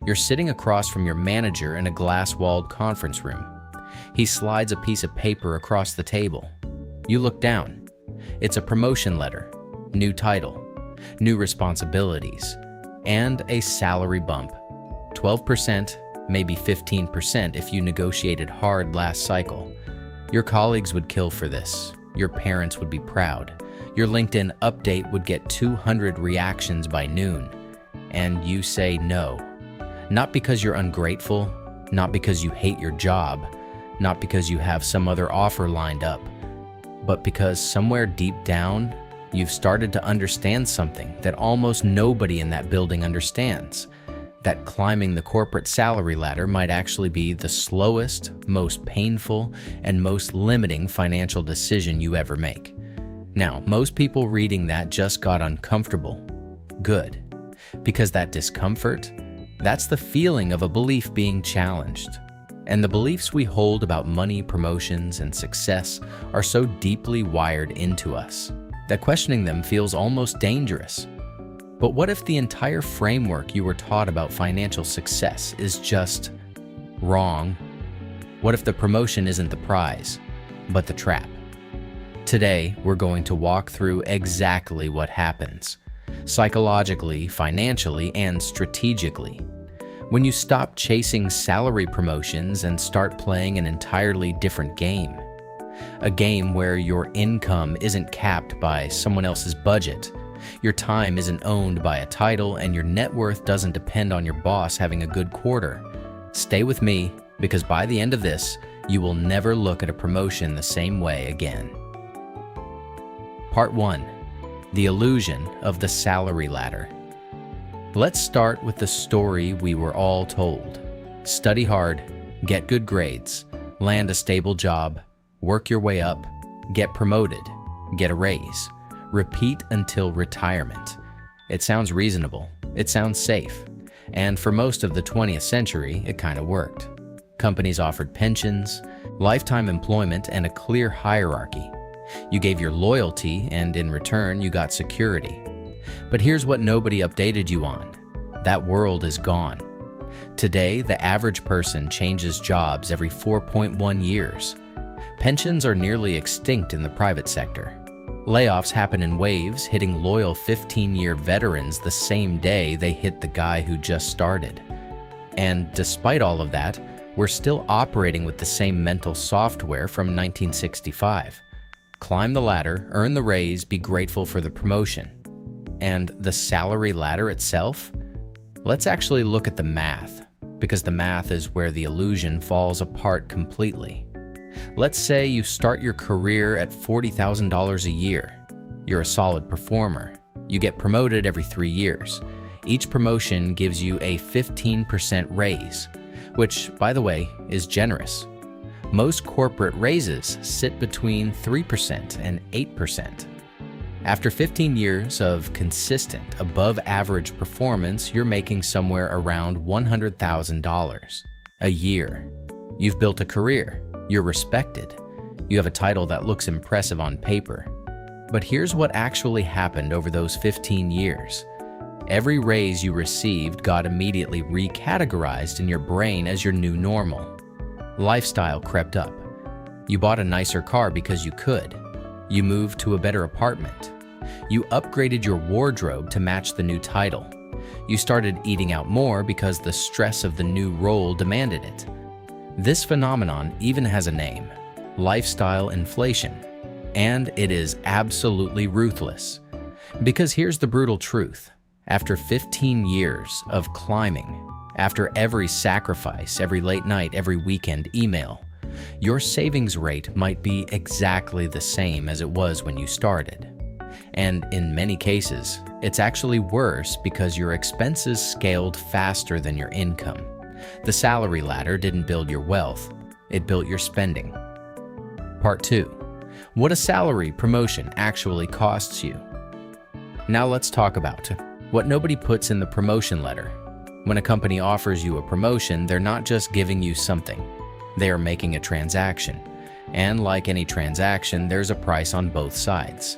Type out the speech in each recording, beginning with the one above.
You're sitting across from your manager in a glass-walled conference room. He slides a piece of paper across the table. You look down. It's a promotion letter, new title, new responsibilities, and a salary bump. 12%, maybe 15% if you negotiated hard last cycle. Your colleagues would kill for this. Your parents would be proud. Your LinkedIn update would get 200 reactions by noon. And you say no. Not because you're ungrateful, not because you hate your job, not because you have some other offer lined up, but because somewhere deep down, you've started to understand something that almost nobody in that building understands. That climbing the corporate salary ladder might actually be the slowest, most painful, and most limiting financial decision you ever make. Now, most people reading that just got uncomfortable. Good. Because that discomfort, that's the feeling of a belief being challenged. And the beliefs we hold about money, promotions, and success are so deeply wired into us that questioning them feels almost dangerous. But what if the entire framework you were taught about financial success is just wrong? What if the promotion isn't the prize, but the trap? Today, we're going to walk through exactly what happens, psychologically, financially, and strategically, when you stop chasing salary promotions and start playing an entirely different game. A game where your income isn't capped by someone else's budget, your time isn't owned by a title, and your net worth doesn't depend on your boss having a good quarter. Stay with me, because by the end of this, you will never look at a promotion the same way again. Part 1. The illusion of the salary ladder. Let's start with the story we were all told. Study hard, get good grades, land a stable job, work your way up, get promoted, get a raise. Repeat until retirement. It sounds reasonable. It sounds safe. And for most of the 20th century, it kind of worked. Companies offered pensions, lifetime employment, and a clear hierarchy. You gave your loyalty, and in return, you got security. But here's what nobody updated you on. That world is gone. Today, the average person changes jobs every 4.1 years. Pensions are nearly extinct in the private sector. Layoffs happen in waves, hitting loyal 15-year veterans the same day they hit the guy who just started. And despite all of that, we're still operating with the same mental software from 1965. Climb the ladder, earn the raise, be grateful for the promotion. And the salary ladder itself? Let's actually look at the math, because the math is where the illusion falls apart completely. Let's say you start your career at $40,000 a year. You're a solid performer. You get promoted every 3 years. Each promotion gives you a 15% raise, which, by the way, is generous. Most corporate raises sit between 3% and 8%. After 15 years of consistent, above-average performance, you're making somewhere around $100,000 a year. You've built a career. You're respected. You have a title that looks impressive on paper. But here's what actually happened over those 15 years. Every raise you received got immediately recategorized in your brain as your new normal. Lifestyle crept up. You bought a nicer car because you could. You moved to a better apartment. You upgraded your wardrobe to match the new title. You started eating out more because the stress of the new role demanded it. This phenomenon even has a name: lifestyle inflation. And it is absolutely ruthless. Because here's the brutal truth. After 15 years of climbing, after every sacrifice, every late night, every weekend email, your savings rate might be exactly the same as it was when you started. And in many cases, it's actually worse because your expenses scaled faster than your income. The salary ladder didn't build your wealth, it built your spending. Part 2. What a salary promotion actually costs you. Now let's talk about what nobody puts in the promotion letter. When a company offers you a promotion, they're not just giving you something. They are making a transaction. And like any transaction, there's a price on both sides.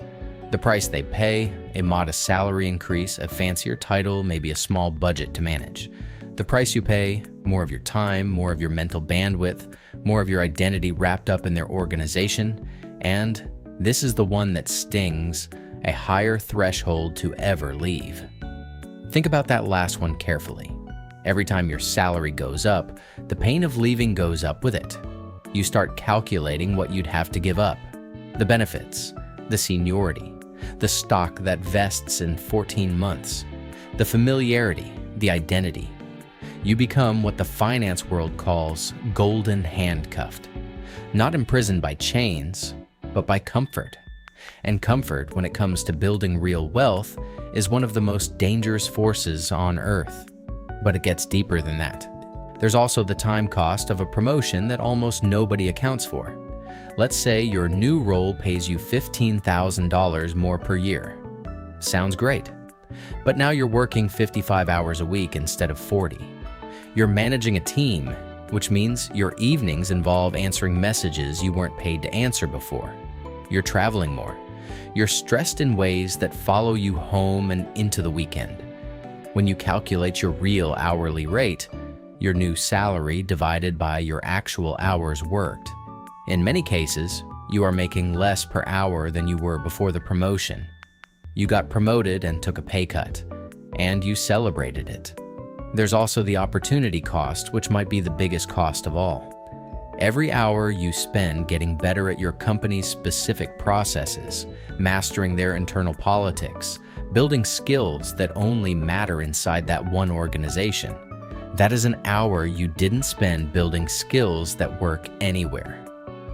The price they pay, a modest salary increase, a fancier title, maybe a small budget to manage. The price you pay, more of your time, more of your mental bandwidth, more of your identity wrapped up in their organization, and this is the one that stings, a higher threshold to ever leave. Think about that last one carefully. Every time your salary goes up, the pain of leaving goes up with it. You start calculating what you'd have to give up. The benefits, the seniority, the stock that vests in 14 months, the familiarity, the identity. You become what the finance world calls golden handcuffed. Not imprisoned by chains, but by comfort. And comfort, when it comes to building real wealth, is one of the most dangerous forces on earth. But it gets deeper than that. There's also the time cost of a promotion that almost nobody accounts for. Let's say your new role pays you $15,000 more per year. Sounds great. But now you're working 55 hours a week instead of 40. You're managing a team, which means your evenings involve answering messages you weren't paid to answer before. You're traveling more. You're stressed in ways that follow you home and into the weekend. When you calculate your real hourly rate, your new salary divided by your actual hours worked, in many cases, you are making less per hour than you were before the promotion. You got promoted and took a pay cut, and you celebrated it. There's also the opportunity cost, which might be the biggest cost of all. Every hour you spend getting better at your company's specific processes, mastering their internal politics, building skills that only matter inside that one organization. That is an hour you didn't spend building skills that work anywhere.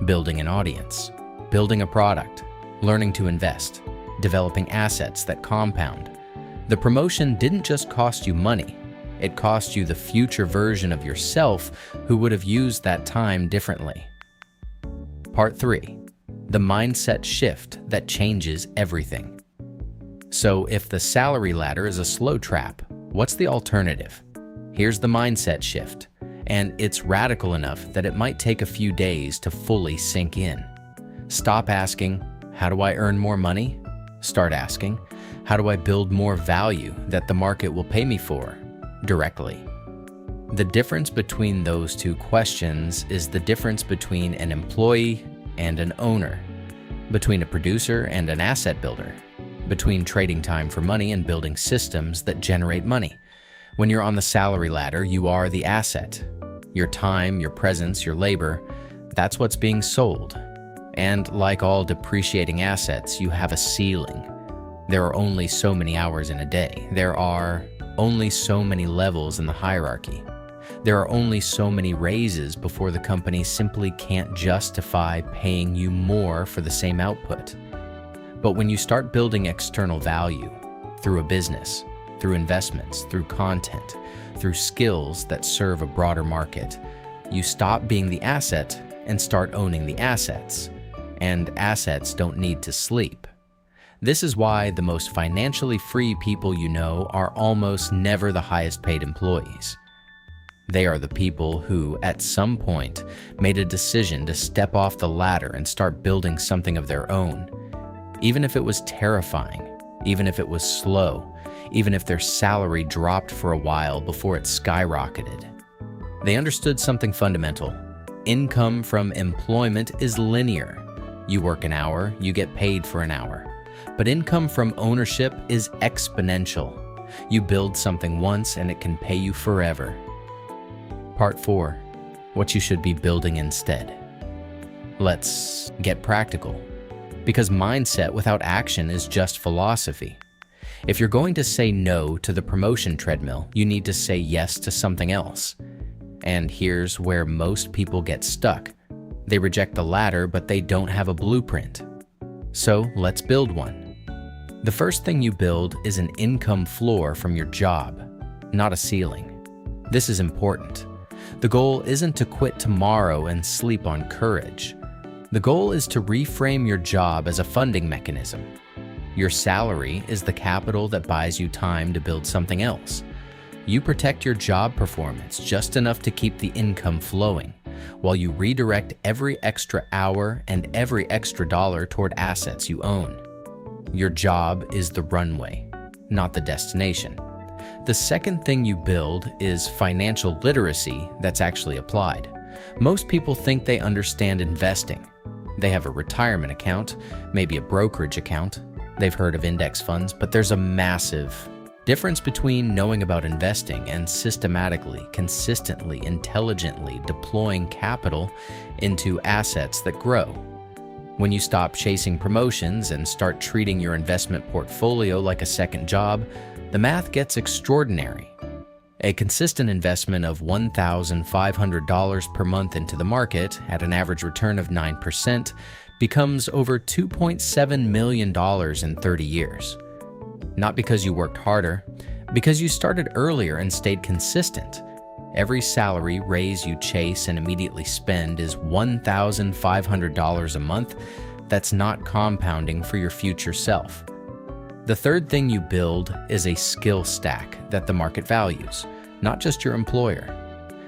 Building an audience, building a product, learning to invest, developing assets that compound. The promotion didn't just cost you money, it cost you the future version of yourself who would have used that time differently. Part 3. The mindset shift that changes everything. So if the salary ladder is a slow trap, what's the alternative? Here's the mindset shift, and it's radical enough that it might take a few days to fully sink in. Stop asking, how do I earn more money? Start asking, how do I build more value that the market will pay me for? Directly. The difference between those two questions is the difference between an employee and an owner, between a producer and an asset builder, between trading time for money and building systems that generate money. When you're on the salary ladder, you are the asset. Your time, your presence, your labor, that's what's being sold. And like all depreciating assets, you have a ceiling. There are only so many hours in a day. There are only so many levels in the hierarchy. There are only so many raises before the company simply can't justify paying you more for the same output. But when you start building external value through a business, through investments, through content, through skills that serve a broader market, you stop being the asset and start owning the assets. And assets don't need to sleep. This is why the most financially free people you know are almost never the highest paid employees. They are the people who, at some point, made a decision to step off the ladder and start building something of their own. Even if it was terrifying, even if it was slow, even if their salary dropped for a while before it skyrocketed. They understood something fundamental. Income from employment is linear. You work an hour, you get paid for an hour. But income from ownership is exponential. You build something once and it can pay you forever. Part 4. What you should be building instead. Let's get practical. Because mindset without action is just philosophy. If you're going to say no to the promotion treadmill, you need to say yes to something else. And here's where most people get stuck. They reject the ladder, but they don't have a blueprint. So let's build one. The first thing you build is an income floor from your job, not a ceiling. This is important. The goal isn't to quit tomorrow and sleep on courage. The goal is to reframe your job as a funding mechanism. Your salary is the capital that buys you time to build something else. You protect your job performance just enough to keep the income flowing, while you redirect every extra hour and every extra dollar toward assets you own. Your job is the runway, not the destination. The second thing you build is financial literacy that's actually applied. Most people think they understand investing. They have a retirement account, maybe a brokerage account. They've heard of index funds, but there's a massive difference between knowing about investing and systematically, consistently, intelligently deploying capital into assets that grow. When you stop chasing promotions and start treating your investment portfolio like a second job, the math gets extraordinary. A consistent investment of $1,500 per month into the market at an average return of 9% becomes over $2.7 million in 30 years. Not because you worked harder, because you started earlier and stayed consistent. Every salary raise you chase and immediately spend is $1,500 a month that's not compounding for your future self. The third thing you build is a skill stack that the market values, not just your employer.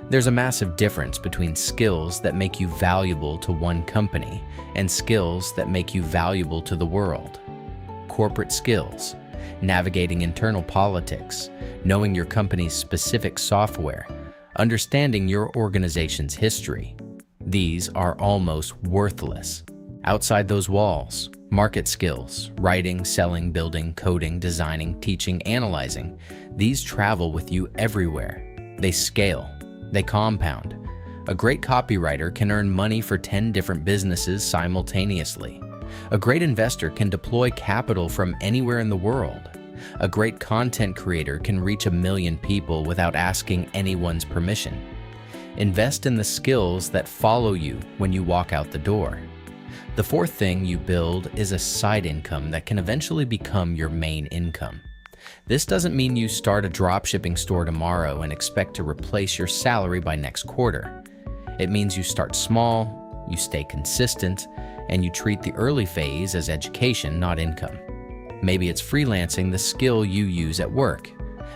There's a massive difference between skills that make you valuable to one company and skills that make you valuable to the world. Corporate skills, navigating internal politics, knowing your company's specific software, understanding your organization's history. These are almost worthless. Outside those walls, market skills, writing, selling, building, coding, designing, teaching, analyzing, these travel with you everywhere. They scale. They compound. A great copywriter can earn money for 10 different businesses simultaneously. A great investor can deploy capital from anywhere in the world. A great content creator can reach 1 million people without asking anyone's permission. Invest in the skills that follow you when you walk out the door. The fourth thing you build is a side income that can eventually become your main income. This doesn't mean you start a dropshipping store tomorrow and expect to replace your salary by next quarter. It means you start small, you stay consistent, and you treat the early phase as education, not income. Maybe it's freelancing the skill you use at work.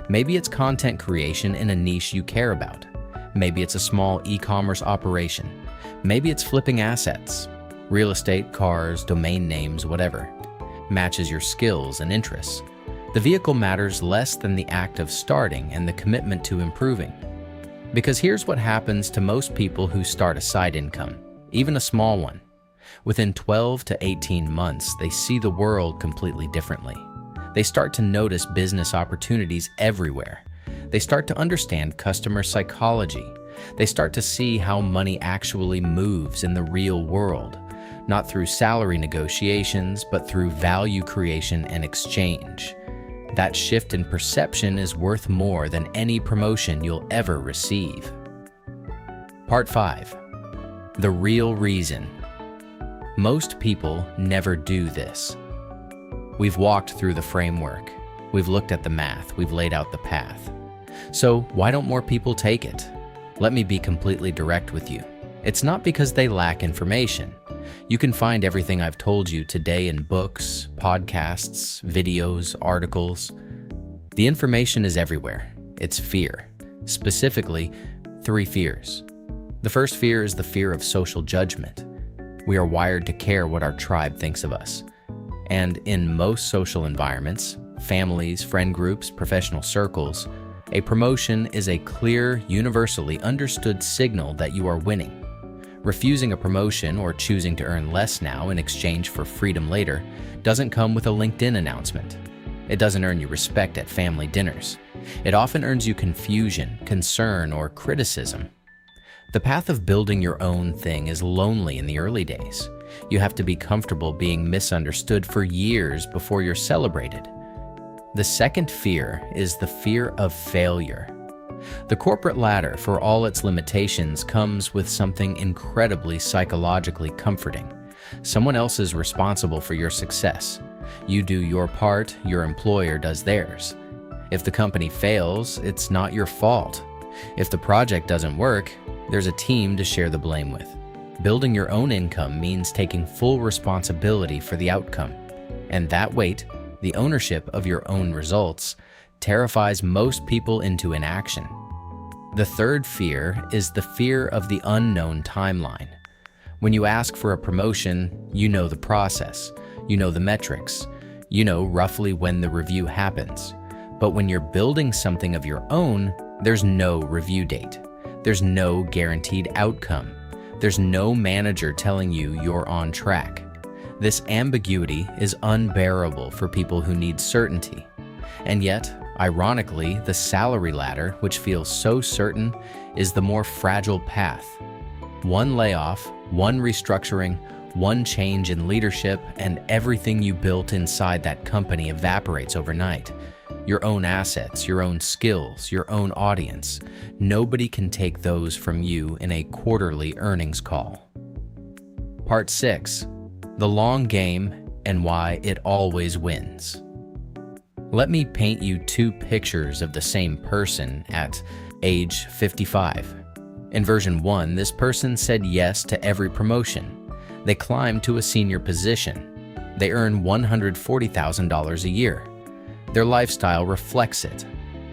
Maybe it's content creation in a niche you care about. Maybe it's a small e-commerce operation. Maybe it's flipping assets. Real estate, cars, domain names, whatever. Matches your skills and interests. The vehicle matters less than the act of starting and the commitment to improving. Because here's what happens to most people who start a side income, even a small one. Within 12 to 18 months, they see the world completely differently. They start to notice business opportunities everywhere. They start to understand customer psychology. They start to see how money actually moves in the real world, not through salary negotiations, but through value creation and exchange. That shift in perception is worth more than any promotion you'll ever receive. Part 5. The real reason. Most people never do this. We've walked through the framework. We've looked at the math. We've laid out the path. So why don't more people take it? Let me be completely direct with you. It's not because they lack information. You can find everything I've told you today in books, podcasts, videos, articles. The information is everywhere. It's fear. Specifically, 3 fears. The first fear is the fear of social judgment. We are wired to care what our tribe thinks of us. And in most social environments, families, friend groups, professional circles, a promotion is a clear, universally understood signal that you are winning. Refusing a promotion or choosing to earn less now in exchange for freedom later doesn't come with a LinkedIn announcement. It doesn't earn you respect at family dinners. It often earns you confusion, concern, or criticism. The path of building your own thing is lonely in the early days. You have to be comfortable being misunderstood for years before you're celebrated. The second fear is the fear of failure. The corporate ladder, for all its limitations, comes with something incredibly psychologically comforting. Someone else is responsible for your success. You do your part, your employer does theirs. If the company fails, it's not your fault. If the project doesn't work, there's a team to share the blame with. Building your own income means taking full responsibility for the outcome. And that weight, the ownership of your own results, terrifies most people into inaction. The third fear is the fear of the unknown timeline. When you ask for a promotion, you know the process, you know the metrics, you know roughly when the review happens. But when you're building something of your own, there's no review date. There's no guaranteed outcome. There's no manager telling you you're on track. This ambiguity is unbearable for people who need certainty. And yet, ironically, the salary ladder, which feels so certain, is the more fragile path. One layoff, one restructuring, one change in leadership, and everything you built inside that company evaporates overnight. Your own assets, your own skills, your own audience. Nobody can take those from you in a quarterly earnings call. Part 6. The long game and why it always wins. Let me paint you two pictures of the same person at age 55. In version 1, this person said yes to every promotion. They climbed to a senior position. They earn $140,000 a year. Their lifestyle reflects it.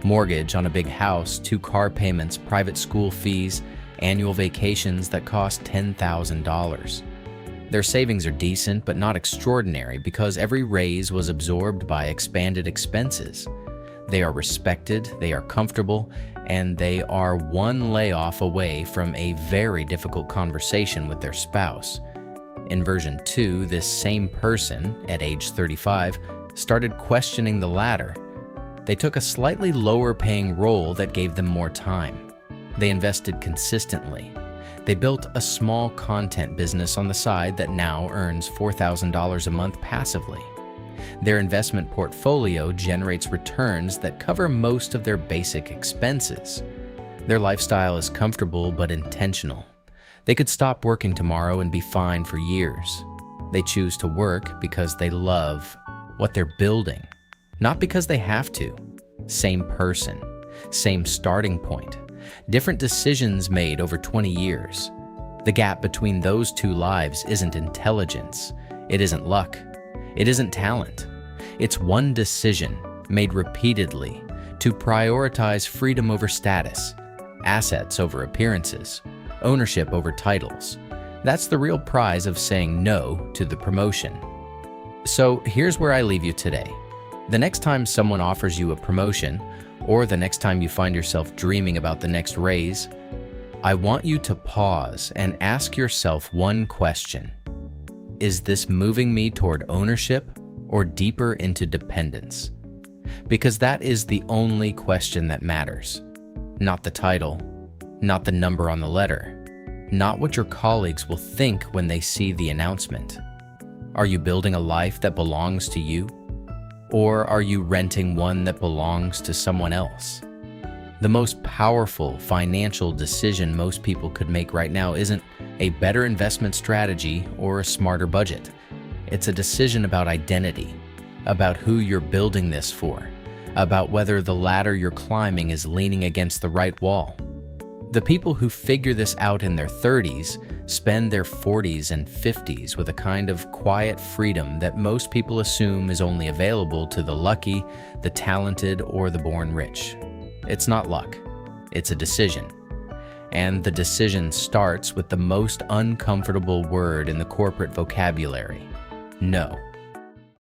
Mortgage on a big house, 2 car payments, private school fees, annual vacations that cost $10,000. Their savings are decent but not extraordinary because every raise was absorbed by expanded expenses. They are respected, they are comfortable, and they are one layoff away from a very difficult conversation with their spouse. In version 2, this same person, at age 35, started questioning the ladder. They took a slightly lower paying role that gave them more time. They invested consistently. They built a small content business on the side that now earns $4,000 a month passively. Their investment portfolio generates returns that cover most of their basic expenses. Their lifestyle is comfortable but intentional. They could stop working tomorrow and be fine for years. They choose to work because they love what they're building, not because they have to. Same person, same starting point, different decisions made over 20 years. The gap between those two lives isn't intelligence, it isn't luck, it isn't talent. It's one decision made repeatedly to prioritize freedom over status, assets over appearances, ownership over titles. That's the real prize of saying no to the promotion. So here's where I leave you today. The next time someone offers you a promotion, or the next time you find yourself dreaming about the next raise, I want you to pause and ask yourself one question. Is this moving me toward ownership or deeper into dependence? Because that is the only question that matters. Not the title, not the number on the letter, not what your colleagues will think when they see the announcement. Are you building a life that belongs to you? Or are you renting one that belongs to someone else? The most powerful financial decision most people could make right now isn't a better investment strategy or a smarter budget. It's a decision about identity, about who you're building this for, about whether the ladder you're climbing is leaning against the right wall. The people who figure this out in their 30s spend their 40s and 50s with a kind of quiet freedom that most people assume is only available to the lucky, the talented, or the born rich. It's not luck, it's a decision. And the decision starts with the most uncomfortable word in the corporate vocabulary: no.